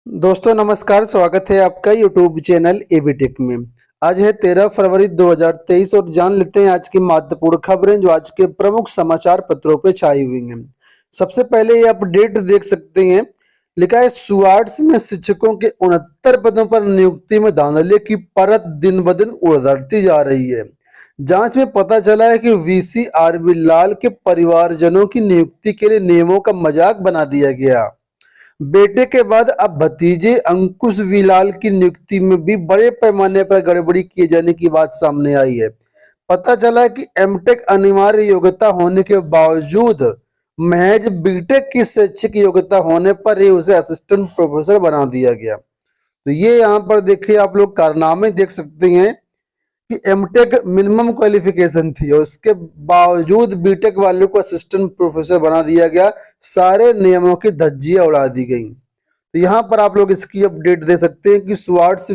दोस्तों नमस्कार, स्वागत है आपका यूट्यूब चैनल एबी टेक में। आज है 13 फरवरी 2023 और जान लेते हैं आज की महत्वपूर्ण खबरें जो आज के प्रमुख समाचार पत्रों पे छाई हुई हैं। सबसे पहले ये अपडेट देख सकते हैं, लिखा है सुआर्ट्स में शिक्षकों के 69 पदों पर नियुक्ति में धांधली की परत दिन ब दिन उधरती जा रही है। जांच में पता चला है कि वीसी आरबी लाल के परिवारजनों की नियुक्ति के लिए नियमों का मजाक बना दिया गया। बेटे के बाद अब भतीजे अंकुश विलाल की नियुक्ति में भी बड़े पैमाने पर गड़बड़ी किए जाने की बात सामने आई है। पता चला है कि एमटेक अनिवार्य योग्यता होने के बावजूद महज बीटेक की शैक्षिक योग्यता होने पर ही उसे असिस्टेंट प्रोफेसर बना दिया गया। तो ये यहाँ पर देखिए, आप लोग कारनामे देख सकते हैं कि एमटेक मिनिमम क्वालिफिकेशन थी और उसके बावजूद बीटेक वाले को असिस्टेंट प्रोफेसर बना दिया गया। सारे नियमों की धज्जियां उड़ा दी गई। तो यहाँ पर आप लोग इसकी अपडेट दे सकते हैं कि स्वार्ट्स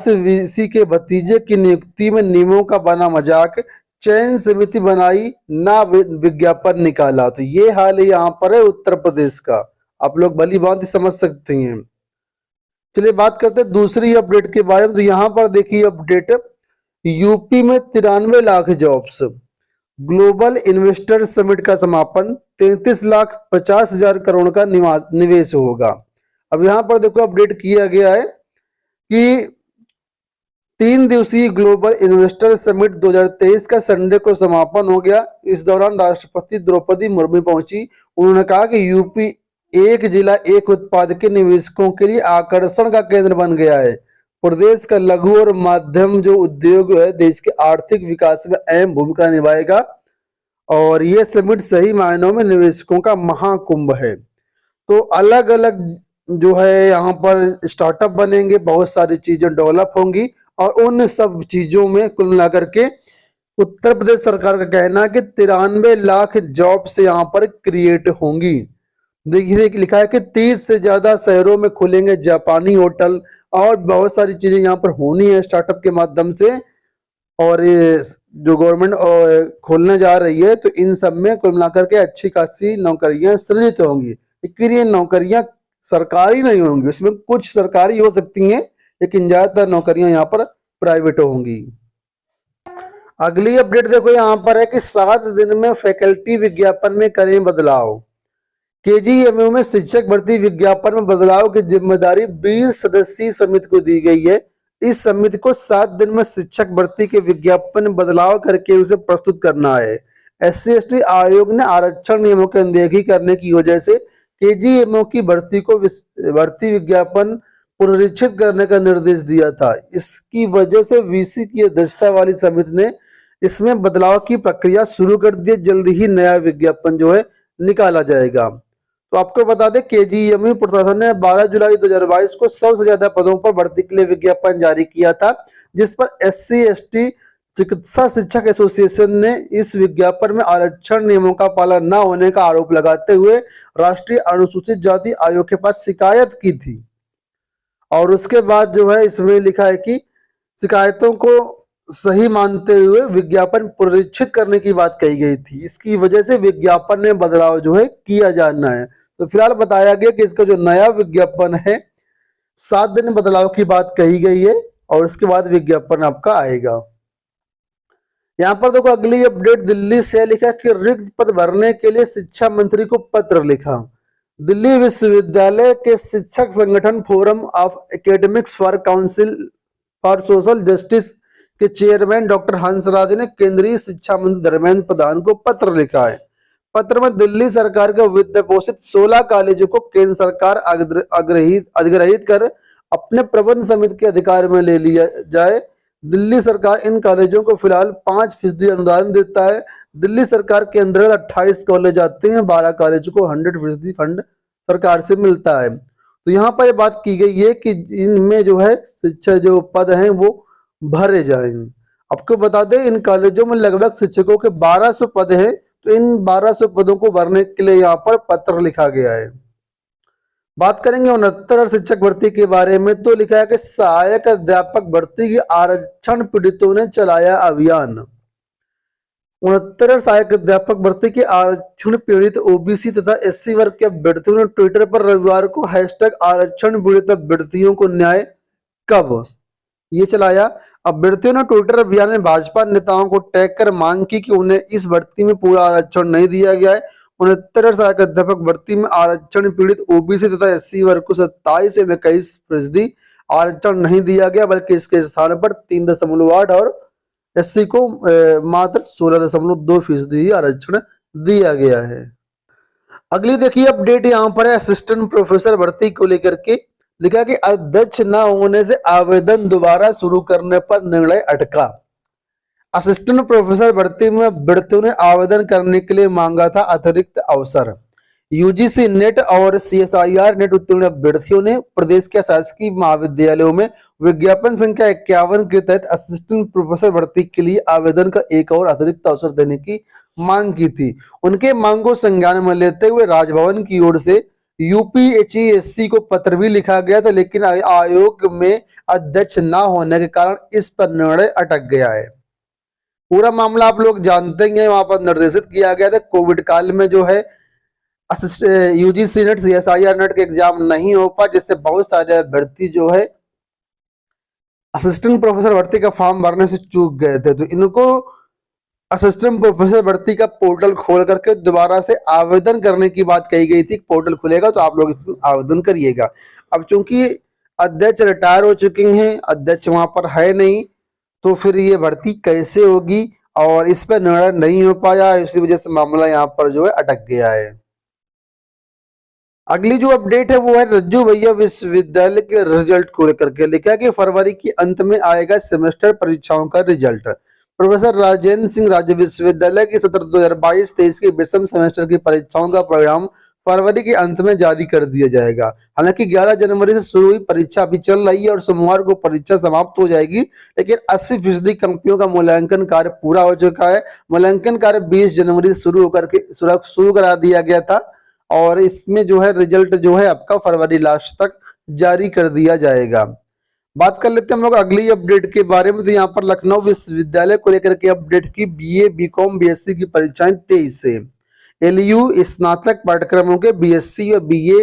वीसी के भतीजे की नियुक्ति में नियमों का बना मजाक, चयन समिति बनाई ना विज्ञापन निकाला। तो ये हाल यहाँ पर है उत्तर प्रदेश का, आप लोग भली भांति समझ सकते हैं। चलिए बात करते हैं दूसरी अपडेट के बारे में। तो यहाँ पर देखिए अपडेट, यूपी में 93 lakh jobs, global investor summit का समापन, 33,50,000 करोड़ का निवेश होगा। अब यहाँ पर देखो अपडेट किया गया है कि 3 दिवसीय ग्लोबल इन्वेस्टर समिट 2023 का संडे को समापन हो गया। इस दौरान राष्ट्रपति द्रौपदी मुर्मू पहुंची। उन्होंने कहा कि यूपी एक जिला एक उत्पाद के निवेशकों के लिए आकर्षण का केंद्र बन गया है। प्रदेश का लघु और माध्यम जो उद्योग है देश के आर्थिक विकास में अहम भूमिका निभाएगा और ये समिट सही मायनों में निवेशकों का महाकुंभ है। तो अलग अलग जो है यहाँ पर स्टार्टअप बनेंगे, बहुत सारी चीजें डेवलप होंगी और उन सब चीजों में कुल मिलाकर के उत्तर प्रदेश सरकार का कहना है कि 93 लाख जॉब्स यहाँ पर क्रिएट होंगी। देखिए लिखा है कि 30 से ज्यादा शहरों में खुलेंगे जापानी होटल और बहुत सारी चीजें यहाँ पर होनी है स्टार्टअप के माध्यम से। और ये जो गवर्नमेंट खोलने जा रही है तो इन सब में कुल मिलाकर के अच्छी खासी नौकरियां सृजित होंगी। लेकिन ये नौकरियां सरकारी नहीं होंगी, इसमें कुछ सरकारी हो सकती हैं लेकिन ज्यादातर नौकरियां यहाँ पर प्राइवेट होंगी। अगली अपडेट देखो यहाँ पर है कि 7 दिन में फैकल्टी विज्ञापन में करें बदलाव। केजीएमयू में शिक्षक भर्ती विज्ञापन में बदलाव की जिम्मेदारी 20 सदस्यीय समिति को दी गई है। इस समिति को 7 दिन में शिक्षक भर्ती के विज्ञापन में बदलाव करके उसे प्रस्तुत करना है। SC/ST आयोग ने आरक्षण नियमों की अनदेखी करने की वजह से केजीएमयू की भर्ती विज्ञापन पुनरीक्षित करने का निर्देश दिया था। इसकी वजह से वीसी की अध्यक्षता वाली समिति ने इसमें बदलाव की प्रक्रिया शुरू कर दी। जल्द ही नया विज्ञापन जो है निकाला जाएगा। तो आपको बता दें केजीएमयू प्रशासन ने 12 जुलाई 2022 को 100 से ज्यादा पदों पर भर्ती के लिए विज्ञापन जारी किया था, जिस पर SC/ST चिकित्सा शिक्षक एसोसिएशन ने इस विज्ञापन में आरक्षण नियमों का पालन न होने का आरोप लगाते हुए राष्ट्रीय अनुसूचित जाति आयोग के पास शिकायत की थी। और उसके बाद जो है इसमें लिखा है कि शिकायतों को सही मानते हुए विज्ञापन पुनरीक्षित करने की बात कही गई थी। इसकी वजह से विज्ञापन में बदलाव जो है किया जाना है। तो फिलहाल बताया गया कि इसका जो नया विज्ञापन है 7 दिन बदलाव की बात कही गई है और उसके बाद विज्ञापन आपका आएगा। यहाँ पर देखो अगली अपडेट दिल्ली से लिखा कि रिक्त पद भरने के लिए शिक्षा मंत्री को पत्र लिखा। दिल्ली विश्वविद्यालय के शिक्षक संगठन forum of academics for council for social justice के चेयरमैन डॉक्टर हंसराज ने केंद्रीय शिक्षा मंत्री धर्मेंद्र प्रधान को पत्र लिखा है। पत्र में दिल्ली सरकार के वित्त पोषित 16 कॉलेजों को केंद्र सरकार अधिग्रहित कर अपने प्रबंध समिति के अधिकार में ले लिया जाए। दिल्ली सरकार इन कॉलेजों को फिलहाल 5% अनुदान देता है। दिल्ली सरकार के अंतर्गत 28 कॉलेज आते हैं, 12 कॉलेज को 100% फंड सरकार से मिलता है। तो यहाँ पर बात की गई है कि इनमें जो है शिक्षा जो पद हैं वो भरे जाएंगे। आपको बता दें इन कॉलेजों में लगभग शिक्षकों के 1200 पद हैं, तो इन 1200 पदों को भरने के लिए यहाँ पर पत्र लिखा गया है। बात करेंगे 69 शिक्षक भर्ती के बारे में। तो लिखा है कि सहायक अध्यापक भर्ती की आरक्षण पीड़ितों ने चलाया अभियान। 69 सहायक अध्यापक भर्ती के आरक्षण पीड़ित ओबीसी तथा एससी वर्ग के अभ्यर्थियों ने ट्विटर पर रविवार को हैशटैग आरक्षण पीड़ित अभ्यर्थियों को न्याय कब ये चलाया। अभ्यर्थियों ने ट्विटर अभियान में भाजपा नेताओं को टैग कर मांग की कि उन्हें इस भर्ती में पूरा आरक्षण नहीं दिया गया है। 69 सहायक अध्यापक भर्ती में आरक्षण पीड़ित ओबीसी तथा एससी वर्ग को 27 से 21% आरक्षण नहीं दिया गया, बल्कि इसके स्थान पर 3.8 और एससी को मात्र 16.2% ही आरक्षण दिया गया है। अगली देखिए अपडेट यहाँ पर है असिस्टेंट प्रोफेसर भर्ती को लेकर के। लिखा कि अध्यक्ष न होने से आवेदन दोबारा शुरू करने पर निर्णय अटका। असिस्टेंट प्रोफेसर भर्ती में अभ्यर्थियों ने आवेदन करने के लिए मांगा था अतिरिक्त अवसर। यूजीसी नेट और सीएसआईआर नेट उत्तीर्ण अभ्यर्थियों ने प्रदेश के शासकीय महाविद्यालयों में विज्ञापन संख्या 51 के तहत असिस्टेंट प्रोफेसर भर्ती के लिए आवेदन का एक और अतिरिक्त अवसर देने की मांग की थी। उनके मांग को संज्ञान में लेते हुए राजभवन की ओर से यूपीएचईएससी को पत्र भी लिखा गया था, लेकिन आयोग में अध्यक्ष न होने के कारण इस पर निर्णय अटक गया है। पूरा मामला आप लोग जानते हैं, वहां पर निर्देशित किया गया था कोविड काल में जो है यूजीसी नेट सीएसआईआर नेट के एग्जाम नहीं हो पाए, जिससे बहुत सारे अभ्यर्थी जो है असिस्टेंट प्रोफेसर भर्ती का फॉर्म भरने से चूक गए थे। तो इनको असिस्टेंट प्रोफेसर भर्ती का पोर्टल खोल करके दोबारा से आवेदन करने की बात कही गई थी। पोर्टल खुलेगा तो आप लोग इसमें आवेदन करिएगा। अब चूंकि अध्यक्ष रिटायर हो चुके हैं, अध्यक्ष वहां पर है नहीं, तो फिर ये भर्ती कैसे होगी और इस पर निर्णय नहीं हो पाया, इसी वजह से मामला यहाँ पर जो है अटक गया है। अगली जो अपडेट है वो है रज्जू भैया विश्वविद्यालय के रिजल्ट को लेकर के। लिखा कि फरवरी के अंत में आएगा सेमेस्टर परीक्षाओं का रिजल्ट। प्रोफेसर राजेंद्र सिंह राज्य विश्वविद्यालय की सत्र 2022-23 के विषम सेमेस्टर की परीक्षाओं का परिणाम फरवरी के अंत में जारी कर दिया जाएगा। हालांकि 11 जनवरी से शुरू हुई परीक्षा अभी चल रही है और सोमवार को परीक्षा समाप्त हो जाएगी, लेकिन 80% कंपनियों का मूल्यांकन कार्य पूरा हो चुका है। मूल्यांकन कार्य 20 जनवरी से शुरू करा दिया गया था और इसमें जो है रिजल्ट जो है आपका फरवरी लास्ट तक जारी कर दिया जाएगा। बात कर लेते हैं हम लोग अगली अपडेट के बारे में। तो यहाँ पर लखनऊ विश्वविद्यालय को लेकर के अपडेट की बीए बीकॉम बीएससी की परीक्षाएं 23 से। एलयू स्नातक पाठ्यक्रमों के बीएससी और बीए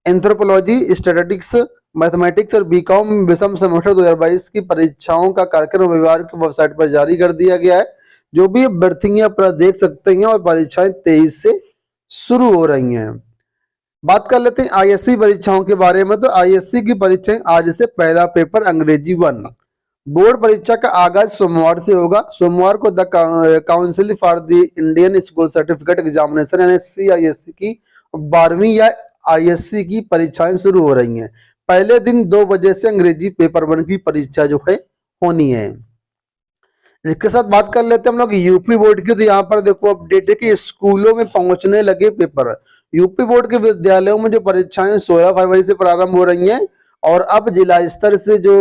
एंथ्रोपोलॉजी स्टैटिस्टिक्स मैथमेटिक्स और बीकॉम विषम सेमेस्टर 2022 की परीक्षाओं का कार्यक्रम रविवार की वेबसाइट पर जारी कर दिया गया है। जो भी अभ्यर्थी अपना देख सकते हैं और परीक्षाएं 23 से शुरू हो रही हैं। बात कर लेते हैं आईएससी परीक्षाओं के बारे में। तो आईएससी की परीक्षाएं आज से पहला पेपर अंग्रेजी 1 बोर्ड परीक्षा का आगाज सोमवार से होगा। सोमवार को the council for the Indian school certificate examination यानी CISE की 12वीं या आईएससी की परीक्षाएं शुरू हो रही हैं। पहले दिन 2 बजे से अंग्रेजी पेपर 1 की परीक्षा जो है होनी है। इसके साथ बात कर लेते हैं हम लोग यूपी बोर्ड की। तो यहाँ पर देखो अपडेट है कि स्कूलों में पहुंचने लगे पेपर। यूपी बोर्ड के विद्यालयों में जो परीक्षाएं 16 फरवरी से प्रारंभ हो रही हैं और अब जिला स्तर से जो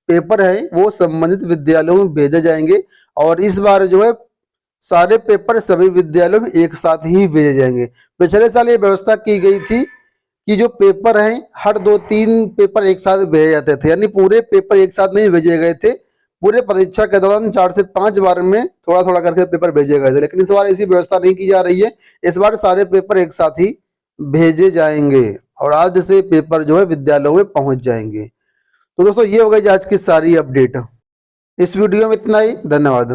पेपर है वो संबंधित विद्यालयों में भेजे जाएंगे और इस बार जो है सारे पेपर सभी विद्यालयों में एक साथ ही भेजे जाएंगे। पिछले साल ये व्यवस्था की गई थी कि जो पेपर हैं हर 2-3 पेपर एक साथ भेजे जाते थे, यानी पूरे पेपर एक साथ नहीं भेजे गए थे। पूरे परीक्षा के दौरान 4 से 5 बार में थोड़ा थोड़ा करके पेपर भेजे गए थे, लेकिन इस बार ऐसी व्यवस्था नहीं की जा रही है। इस बार सारे पेपर एक साथ ही भेजे जाएंगे और आज से पेपर जो है विद्यालयों में पहुंच जाएंगे। तो दोस्तों ये हो गई आज की सारी अपडेट। इस वीडियो में इतना ही, धन्यवाद।